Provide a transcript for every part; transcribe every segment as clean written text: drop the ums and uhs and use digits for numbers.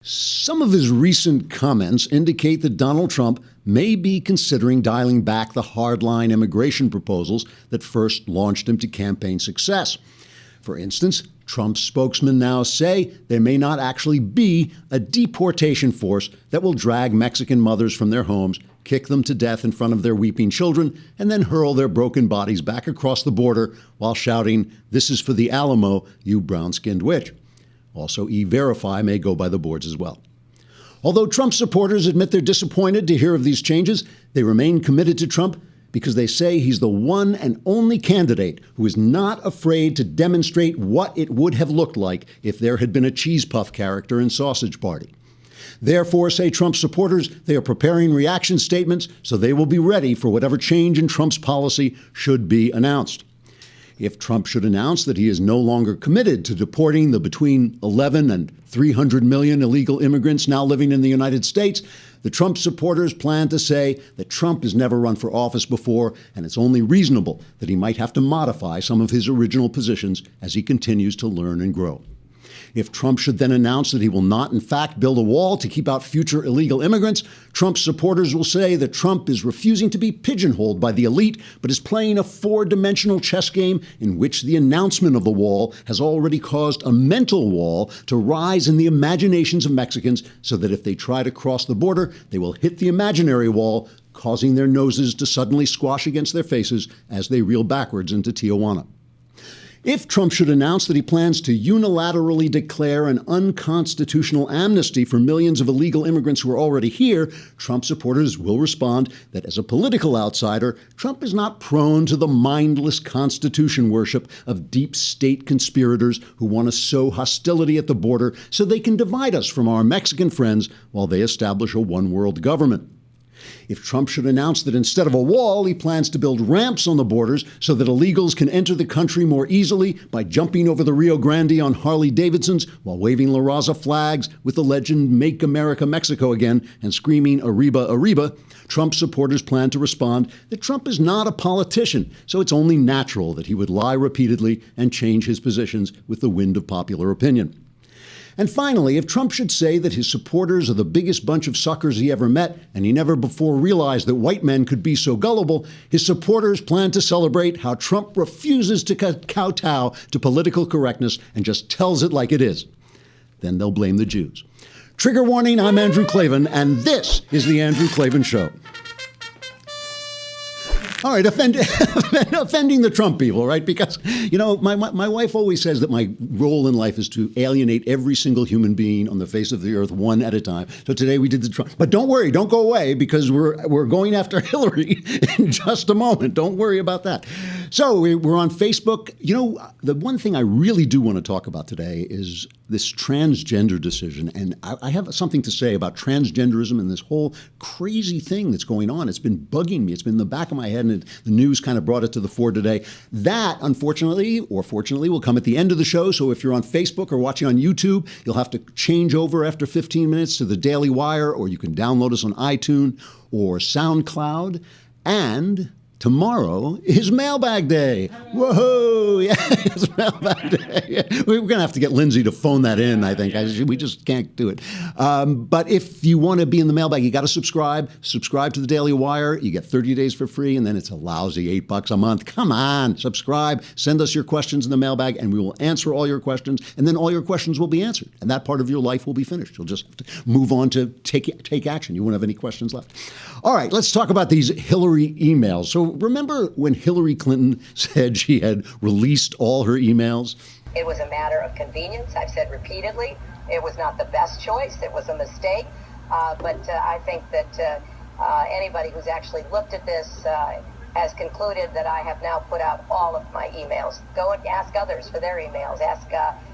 Some of his recent comments indicate that Donald Trump may be considering dialing back the hardline immigration proposals that first launched him to campaign success. For instance, Trump's spokesmen now say there may not actually be a deportation force that will drag Mexican mothers from their homes, kick them to death in front of their weeping children, and then hurl their broken bodies back across the border while shouting, "This is for the Alamo, you brown-skinned witch." Also, E-Verify may go by the boards as well. Although Trump supporters admit they're disappointed to hear of these changes, they remain committed to Trump because they say he's the one and only candidate who is not afraid to demonstrate what it would have looked like if there had been a cheese puff character in Sausage Party. Therefore, say Trump supporters, they are preparing reaction statements so they will be ready for whatever change in Trump's policy should be announced. If Trump should announce that he is no longer committed to deporting the between 11 and 300 million illegal immigrants now living in the United States, the Trump supporters plan to say that Trump has never run for office before, and it's only reasonable that he might have to modify some of his original positions as he continues to learn and grow. If Trump should then announce that he will not, in fact, build a wall to keep out future illegal immigrants, Trump's supporters will say that Trump is refusing to be pigeonholed by the elite, but is playing a four-dimensional chess game in which the announcement of the wall has already caused a mental wall to rise in the imaginations of Mexicans so that if they try to cross the border, they will hit the imaginary wall, causing their noses to suddenly squash against their faces as they reel backwards into Tijuana. If Trump should announce that he plans to unilaterally declare an unconstitutional amnesty for millions of illegal immigrants who are already here, Trump supporters will respond that as a political outsider, Trump is not prone to the mindless constitution worship of deep state conspirators who want to sow hostility at the border so they can divide us from our Mexican friends while they establish a one-world government. If Trump should announce that instead of a wall, he plans to build ramps on the borders so that illegals can enter the country more easily by jumping over the Rio Grande on Harley Davidsons while waving La Raza flags with the legend "Make America Mexico Again" and screaming "Arriba, Arriba," Trump supporters plan to respond that Trump is not a politician, so it's only natural that he would lie repeatedly and change his positions with the wind of popular opinion. And finally, if Trump should say that his supporters are the biggest bunch of suckers he ever met, and he never before realized that white men could be so gullible, his supporters plan to celebrate how Trump refuses to kowtow to political correctness and just tells it like it is. Then they'll blame the Jews. Trigger warning, I'm Andrew Klavan, and this is The Andrew Klavan Show. All right, offending the Trump people, right? Because, you know, my wife always says that my role in life is to alienate every single human being on the face of the earth one at a time. So today we did the Trump. But don't worry, don't go away, because we're going after Hillary in just a moment. Don't worry about that. So we're on Facebook. You know, the one thing I really do want to talk about today is this transgender decision. And I have something to say about transgenderism and this whole crazy thing that's going on. It's been bugging me. It's been in the back of my head, and the news kind of brought it to the fore today. That, unfortunately, or fortunately, will come at the end of the show. So if you're on Facebook or watching on YouTube, you'll have to change over after 15 minutes to the Daily Wire, or you can download us on iTunes or SoundCloud. And tomorrow is Mailbag Day. Whoa, yeah, it's Mailbag Day. We're going to have to get Lindsay to phone that in, I think. We just can't do it. But if you want to be in the mailbag, you got to subscribe. Subscribe to the Daily Wire. You get 30 days for free, and then it's a lousy $8 a month. Come on, subscribe. Send us your questions in the mailbag, and we will answer all your questions, and then all your questions will be answered, and that part of your life will be finished. You'll just have to move on to take action. You won't have any questions left. All right, let's talk about these Hillary emails. So remember when Hillary Clinton said she had released all her emails? It was a matter of convenience. I've said repeatedly, it was not the best choice. It was a mistake. But I think that anybody who's actually looked at this has concluded that I have now put out all of my emails. Go and ask others for their emails. Ask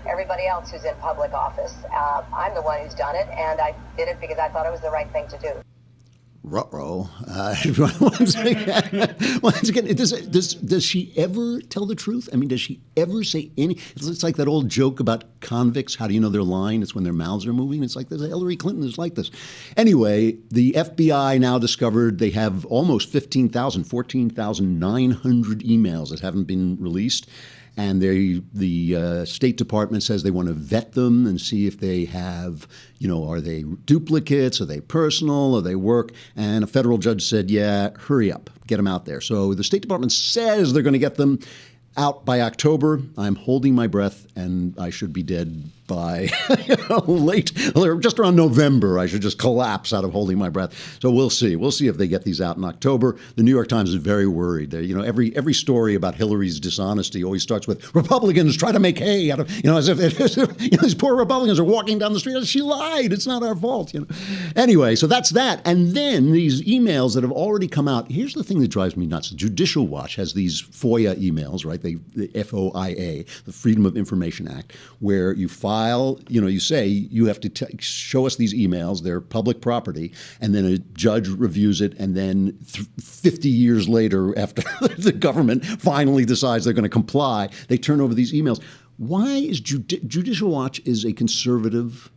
everybody else who's in public office. I'm the one who's done it, and I did it because I thought it was the right thing to do. Ruh-roh. Once again, does she ever tell the truth? I mean, does she ever say any? It's like that old joke about convicts. How do you know they're lying? It's when their mouths are moving. It's like Hillary Clinton is like this. Anyway, the FBI now discovered they have almost 14,900 emails that haven't been released. and the State Department says they want to vet them and see if they have, are they duplicates, are they personal, are they work? And a federal judge said, yeah, hurry up, get them out there. So the State Department says they're going to get them out by October. I'm holding my breath, and I should be dead by late, or just around November. I should just collapse out of holding my breath. So we'll see. We'll see if they get these out in October. The New York Times is very worried. Every story about Hillary's dishonesty always starts with Republicans try to make hay out of, as if these poor Republicans are walking down the street. She lied. It's not our fault. Anyway, so that's that. And then these emails that have already come out. Here's the thing that drives me nuts. Judicial Watch has these FOIA emails, right? The FOIA, the Freedom of Information Act, where you file, you say you have to show us these emails, they're public property, and then a judge reviews it, and then 50 years later, after the government finally decides they're going to comply, they turn over these emails. Why is Judicial Watch is a conservative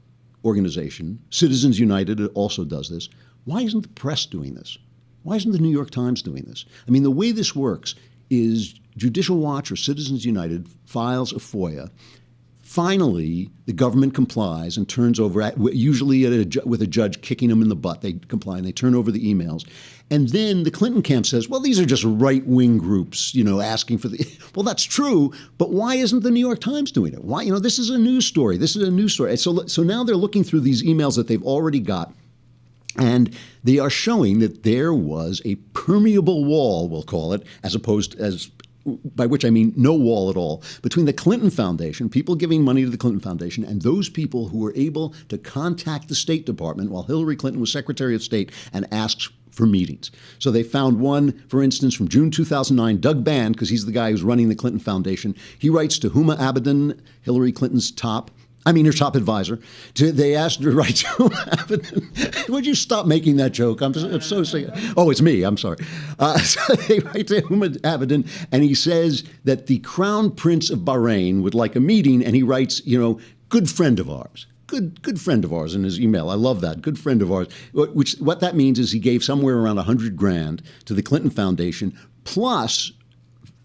organization? Citizens United also does this. Why isn't the press doing this? Why isn't the New York Times doing this? I mean, the way this works is Judicial Watch or Citizens United files a FOIA. Finally, the government complies and turns over, usually with a judge kicking them in the butt. They comply and they turn over the emails. And then the Clinton camp says, well, these are just right-wing groups, asking for the... Well, that's true, but why isn't the New York Times doing it? Why? This is a news story. This is a news story. So now they're looking through these emails that they've already got, and they are showing that there was a permeable wall, we'll call it, by which I mean no wall at all, between the Clinton Foundation, people giving money to the Clinton Foundation, and those people who were able to contact the State Department while Hillary Clinton was Secretary of State and asked for meetings. So they found one, for instance, from June 2009, Doug Band, because he's the guy who's running the Clinton Foundation. He writes to Huma Abedin, Hillary Clinton's her top advisor. They asked her to write to Huma Abedin. Would you stop making that joke? I'm so sick. Oh, it's me. I'm sorry. So they write to Huma Abedin, and he says that the Crown Prince of Bahrain would like a meeting, and he writes, good friend of ours. Good friend of ours in his email. I love that. Good friend of ours. What that means is he gave somewhere around $100,000 to the Clinton Foundation, plus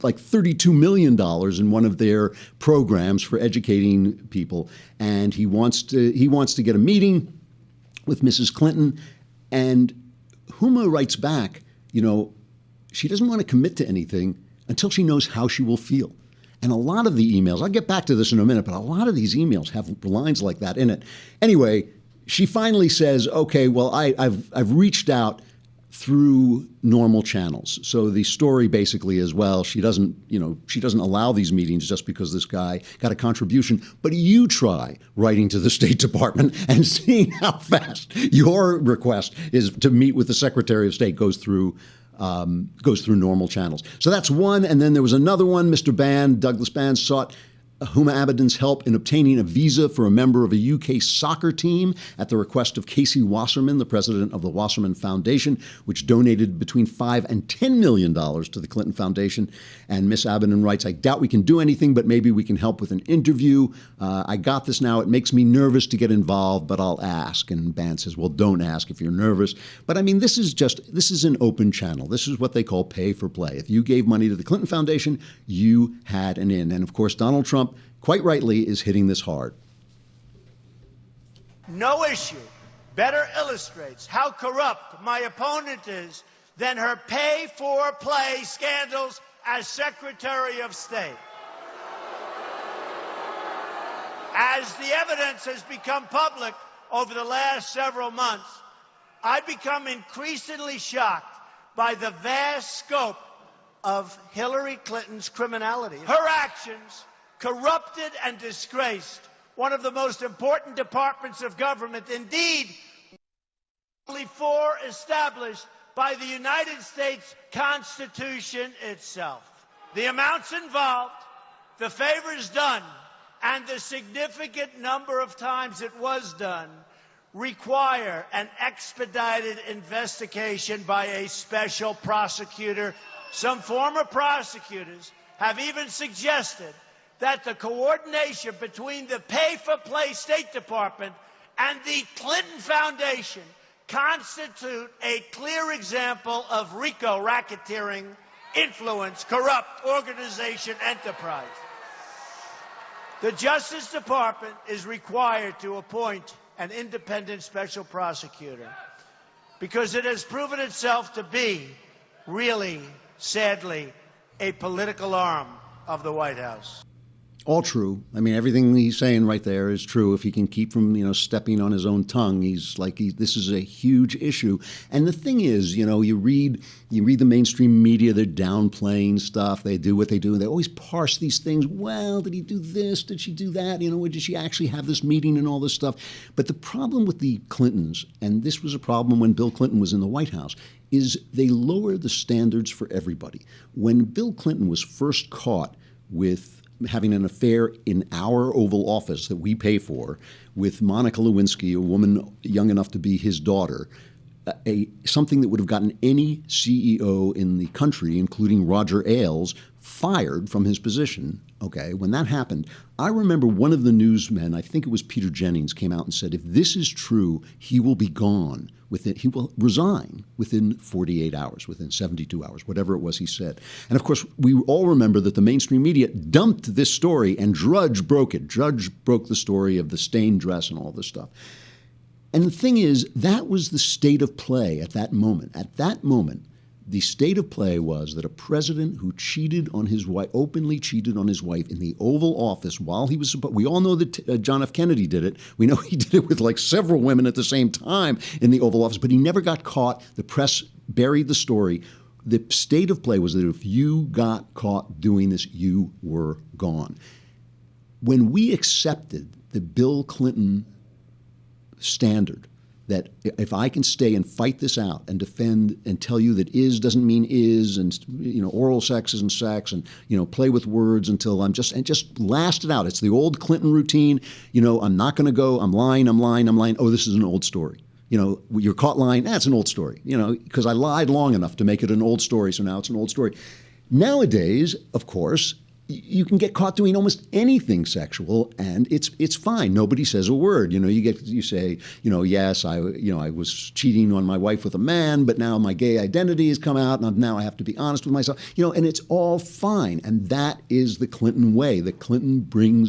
like $32 million in one of their programs for educating people. And he wants to get a meeting with Mrs. Clinton. And Huma writes back, she doesn't want to commit to anything until she knows how she will feel. And a lot of the emails, I'll get back to this in a minute, but a lot of these emails have lines like that in it. Anyway, she finally says, okay, well, I've reached out through normal channels. So the story basically is, well, she doesn't allow these meetings just because this guy got a contribution, but you try writing to the State Department and seeing how fast your request is to meet with the Secretary of State goes through normal channels. So that's one. And then there was another one. Mr. Band, Douglas Band, sought Huma Abedin's help in obtaining a visa for a member of a UK soccer team at the request of Casey Wasserman, the president of the Wasserman Foundation, which donated between $5 and $10 million to the Clinton Foundation. And Miss Abedin writes, I doubt we can do anything, but maybe we can help with an interview. I got this now. It makes me nervous to get involved, but I'll ask. And Band says, well, don't ask if you're nervous. But I mean, this is an open channel. This is what they call pay for play. If you gave money to the Clinton Foundation, you had an in. And of course, Donald Trump, quite rightly, is hitting this hard. No issue better illustrates how corrupt my opponent is than her pay-for-play scandals as Secretary of State. As the evidence has become public over the last several months, I've become increasingly shocked by the vast scope of Hillary Clinton's criminality. Her actions corrupted and disgraced one of the most important departments of government, indeed, only four established by the United States Constitution itself. The amounts involved, the favors done, and the significant number of times it was done require an expedited investigation by a special prosecutor. Some former prosecutors have even suggested that the coordination between the pay-for-play State Department and the Clinton Foundation constitute a clear example of RICO, racketeering, influence, corrupt organization enterprise. The Justice Department is required to appoint an independent special prosecutor because it has proven itself to be really, sadly, a political arm of the White House. All true. I mean, everything he's saying right there is true. If he can keep from, stepping on his own tongue, this is a huge issue. And the thing is, you read the mainstream media, they're downplaying stuff. They do what they do. They always parse these things. Well, did he do this? Did she do that? Did she actually have this meeting and all this stuff? But the problem with the Clintons, and this was a problem when Bill Clinton was in the White House, is they lower the standards for everybody. When Bill Clinton was first caught with having an affair in our Oval Office that we pay for with Monica Lewinsky, a woman young enough to be his daughter, something that would have gotten any CEO in the country, including Roger Ailes, fired from his position. Okay, when that happened, I remember one of the newsmen, I think it was Peter Jennings, came out and said, if this is true, he will be gone. He will resign within 48 hours, within 72 hours, whatever it was he said. And of course, we all remember that the mainstream media dumped this story and Drudge broke it. Drudge broke the story of the stained dress and all this stuff. And the thing is, that was the state of play at that moment. At that moment, the state of play was that a president who cheated on his wife, openly cheated on his wife in the Oval Office while he was, we all know that John F. Kennedy did it. We know he did it with like several women at the same time in the Oval Office, but he never got caught. The press buried the story. The state of play was that if you got caught doing this, you were gone. When we accepted the Bill Clinton standard, that if I can stay and fight this out and defend and tell you that is doesn't mean is, and oral sex isn't sex, and play with words until and just last it out. It's the old Clinton routine. I'm not going to go. I'm lying. Oh, this is an old story. You're caught lying. That's an old story. Because I lied long enough to make it an old story. So now it's an old story. Nowadays, of course, you can get caught doing almost anything sexual, and it's fine. Nobody says a word. You say, yes, I was cheating on my wife with a man, but now my gay identity has come out, and now I have to be honest with myself. And it's all fine. And that is the Clinton way. The Clintons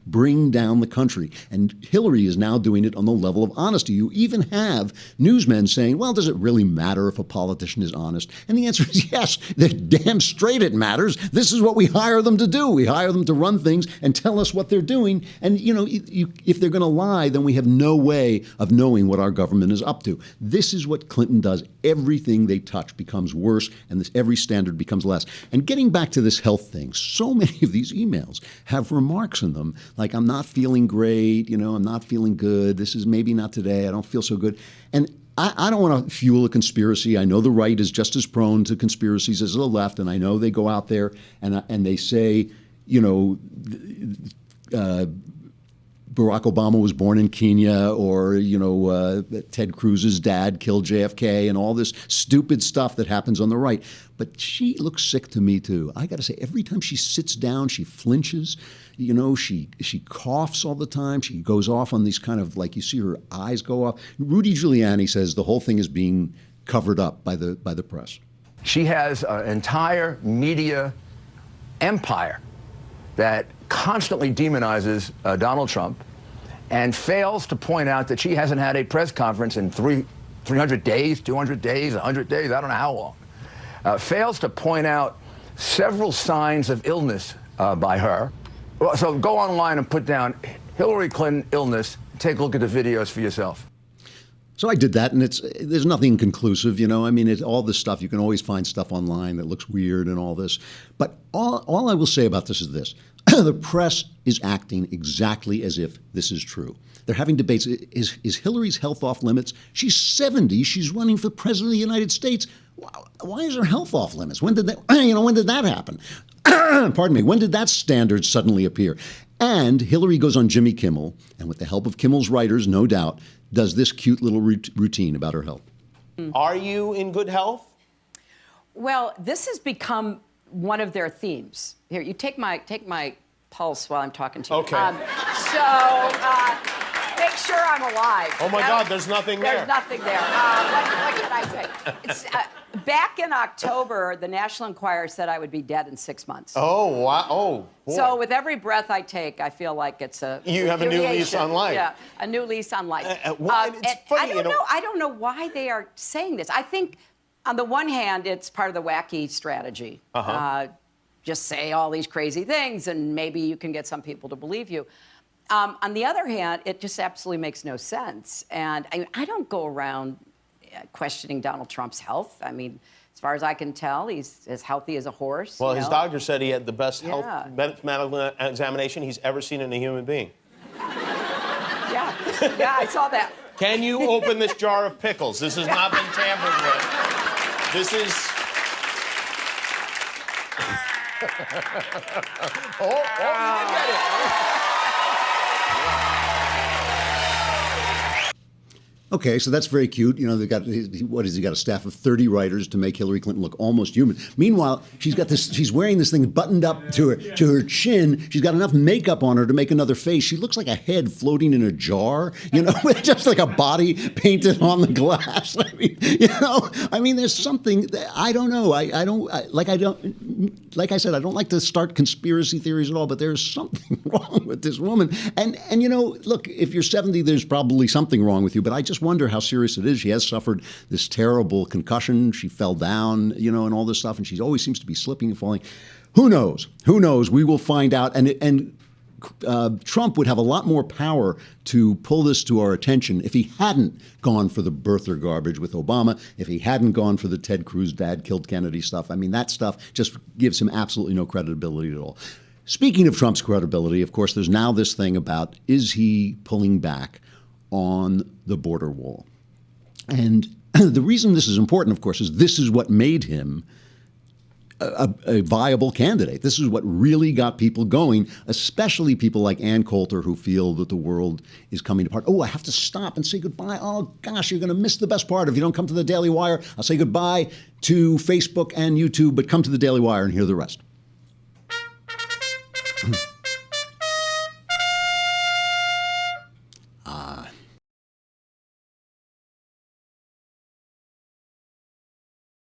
bring down the country, and Hillary is now doing it on the level of honesty. You even have newsmen saying, well, does it really matter if a politician is honest? And the answer is yes. They're damn straight it matters. This is what we hire them to do. We hire them to run things and tell us what they're doing. And, if they're going to lie, then we have no way of knowing what our government is up to. This is what Clinton does. Everything they touch becomes worse, and every standard becomes less. And getting back to this health thing, so many of these emails have remarks in them like, I'm not feeling great, I'm not feeling good. This is maybe not today. I don't feel so good. And I don't want to fuel a conspiracy. I know the right is just as prone to conspiracies as the left, and I know they go out there and they say, Barack Obama was born in Kenya, or, Ted Cruz's dad killed JFK, and all this stupid stuff that happens on the right. But she looks sick to me, too. I got to say, every time she sits down, she flinches. She coughs all the time. She goes off on these kind of, like, you see her eyes go off. Rudy Giuliani says the whole thing is being covered up by the press. She has an entire media empire that constantly demonizes Donald Trump and fails to point out that she hasn't had a press conference in 300 days, 200 days, 100 days, I don't know how long. Fails to point out several signs of illness by her. So go online and put down Hillary Clinton illness. Take a look at the videos for yourself. So I did that, and there's nothing conclusive, I mean, it's all this stuff. You can always find stuff online that looks weird and all this. But all I will say about this is this. The press is acting exactly as if this is true. They're having debates. Is Hillary's health off limits? She's 70. She's running for president of the United States. Why is her health off limits? When did that happen? Pardon me. When did that standard suddenly appear? And Hillary goes on Jimmy Kimmel, and with the help of Kimmel's writers, no doubt, does this cute little routine about her health. Are you in good health? Well, this has become one of their themes. Here, you take my pulse while I'm talking to you. Okay. Make sure I'm alive. Oh, my God, there's nothing there. There's nothing there. What can I say? It's, back in October, the National Enquirer said I would be dead in 6 months. Oh, wow. Oh, boy. So with every breath I take, I feel like it's a You have a new lease on life. Yeah, a new lease on life. It's funny, I don't know why they are saying this. I think, on the one hand, it's part of the wacky strategy. Just say all these crazy things, and maybe you can get some people to believe you. On the other hand, it just absolutely makes no sense. And I don't go around questioning Donald Trump's health. I mean, as far as I can tell, he's as healthy as a horse. Well, his doctor said he had the best health Yeah. medical examination he's ever seen in a human being. Yeah, yeah, I saw that. Can you open this jar of pickles? This has not been tampered with. This is... oh, you did get it. Okay, so that's very cute. You know, they've got he got a staff of 30 writers to make Hillary Clinton look almost human. Meanwhile, she's wearing this thing buttoned up to her chin. She's got enough makeup on her to make another face. She looks like a head floating in a jar, you know, just like a body painted on the glass. I mean, there's something that, I don't know. Like I said, I don't like to start conspiracy theories at all, but there's something wrong with this woman. And you know, look, if you're 70, there's probably something wrong with you, but I just wonder how serious it is. She has suffered this terrible concussion. She fell down, you know, and all this stuff, and she always seems to be slipping and falling. Who knows? Who knows? We will find out. And Trump would have a lot more power to pull this to our attention if he hadn't gone for the birther garbage with Obama, if he hadn't gone for the Ted Cruz dad killed Kennedy stuff. I mean, that stuff just gives him absolutely no credibility at all. Speaking of Trump's credibility, of course, there's now this thing about, is he pulling back on the border wall? And the reason this is important, of course, is this is what made him a viable candidate. This is what really got people going, especially people like Ann Coulter, who feel that the world is coming apart. Oh, I have to stop and say goodbye. Oh, gosh, you're going to miss the best part. If you don't come to the Daily Wire, I'll say goodbye to Facebook and YouTube, but come to the Daily Wire and hear the rest.